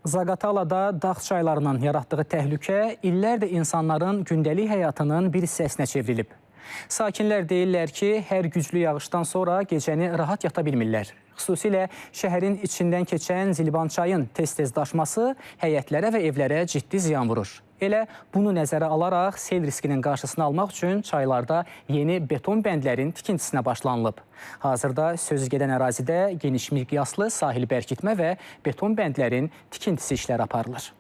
Zaqatalada dağ çaylarının yaratdığı təhlükə illərdir insanların gündəlik həyatının bir hissəsinə çevrilib. Sakinlər deyirlər ki, hər güclü yağışdan sonra gecəni rahat yata bilmirlər. Xüsusilə şəhərin içindən keçən Zilban çayın tez-tez daşması həyətlərə və evlərə ciddi ziyan vurur. Elə bunu nəzərə alaraq sel riskinin qarşısını almaq üçün çaylarda yeni beton bəndlərin tikintisinə başlanılıb. Hazırda sözü gedən ərazidə geniş miqyaslı sahil bərkitmə və beton bəndlərin tikintisi işləri aparılır.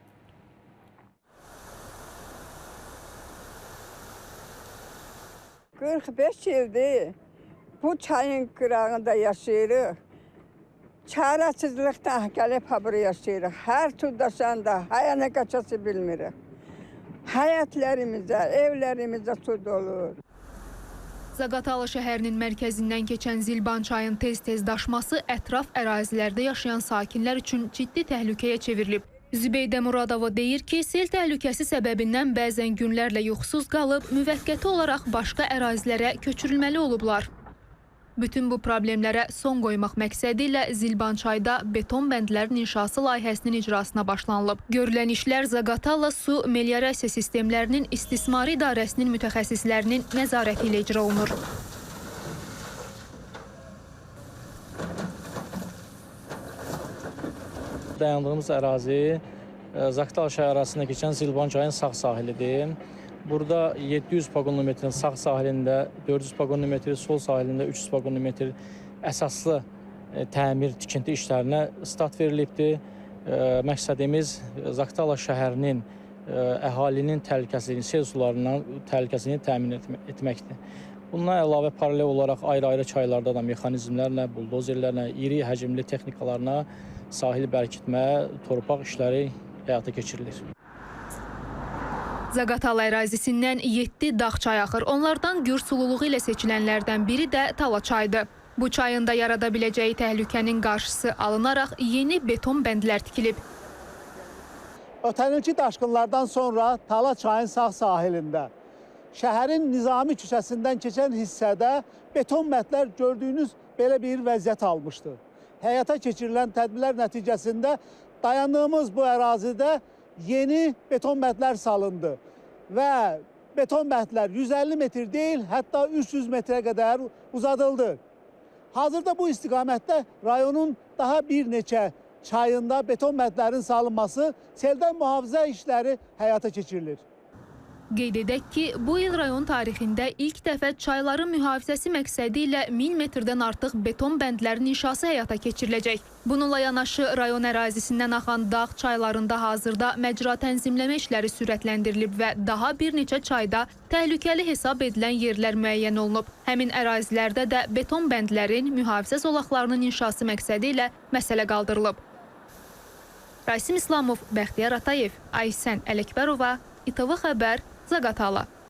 Beş ildir bu çayın qırağında yaşayırıq. Çarəsizlikdən gəlib habır yaşayırıq. Hər tudaşan da hayana qaçası bilmirik. Həyətlərimizə, evlərimizə su dolur. Zaqatala şəhərinin mərkəzindən keçən Zilban çayın tez-tez daşması ətraf ərazilərdə yaşayan sakinlər üçün ciddi təhlükəyə çevrilib. Zübeydə Muradova deyir ki, sel təhlükəsi səbəbindən bəzən günlərlə yuxusuz qalıb, müvəqqəti olaraq başqa ərazilərə köçürülməli olublar. Bütün bu problemlərə son qoymaq məqsədi ilə Zilban çayda beton bəndlərin inşası layihəsinin icrasına başlanılıb. Görülən işlər Zaqatala su meliorasiya sistemlərinin istismarı idarəsinin mütəxəssislərinin nəzarəti ilə icra olunur. Dayandığımız ərazi Zaqatala şəhər arasında keçən Zilban çayının sağ sahilidir. Burada 700 pagonlu sağ sahilində, 400 pagonlu sol sahilində 300 pagonlu əsaslı təmir tikinti işlərinə start verilibdir. Məqsədimiz Zaqatala şəhərinin əhalinin təhlükəsizliyini, sel sularından təhlükəsizliyini təmin etməkdir. Bundan əlavə paralel olaraq ayrı-ayrı çaylarda da mexanizmlərlə, buldozerlərlə, iri həcmli texnikalarına sahil bərkitmə, torpaq işləri həyata keçirilir. Zaqatala ərazisindən 7 dağ çay axır. Onlardan gür sululuğu ilə seçilənlərdən biri də Tala çayıdır. Bu çayın da yarada biləcəyi təhlükənin qarşısı alınaraq yeni beton bəndlər tikilib. Ötən ilki daşqınlardan sonra Tala çayın sağ sahilində, şəhərin Nizami küçəsindən keçən hissədə beton bəndlər gördüyünüz belə bir vəziyyət almışdı. Həyata keçirilən tədbirlər nəticəsində dayandığımız bu ərazidə yeni beton bəndlər salındı və beton bəndlər 150 metr deyil, hətta 300 metrə qədər uzadıldı. Hazırda bu istiqamətdə rayonun daha bir neçə çayında beton bəndlərin salınması, seldən mühafizə işləri həyata keçirilir. Qeyd edək ki, bu il rayon tarixində ilk dəfə çayların mühafizəsi məqsədi ilə 1000 metrdən artıq beton bəndlərin inşası həyata keçiriləcək. Bununla yanaşı rayon ərazisindən axan dağ çaylarında hazırda məcra tənzimləmə işləri sürətləndirilib və daha bir neçə çayda təhlükəli hesab edilən yerlər müəyyən olunub. Həmin ərazilərdə də beton bəndlərin mühafizə zolaqlarının inşası məqsədi ilə məsələ qaldırılıb. Rasim İslamov, Bəxtiyar Atayev, Aysən Ələkbərova, İTV Xəbər, Zaqatala.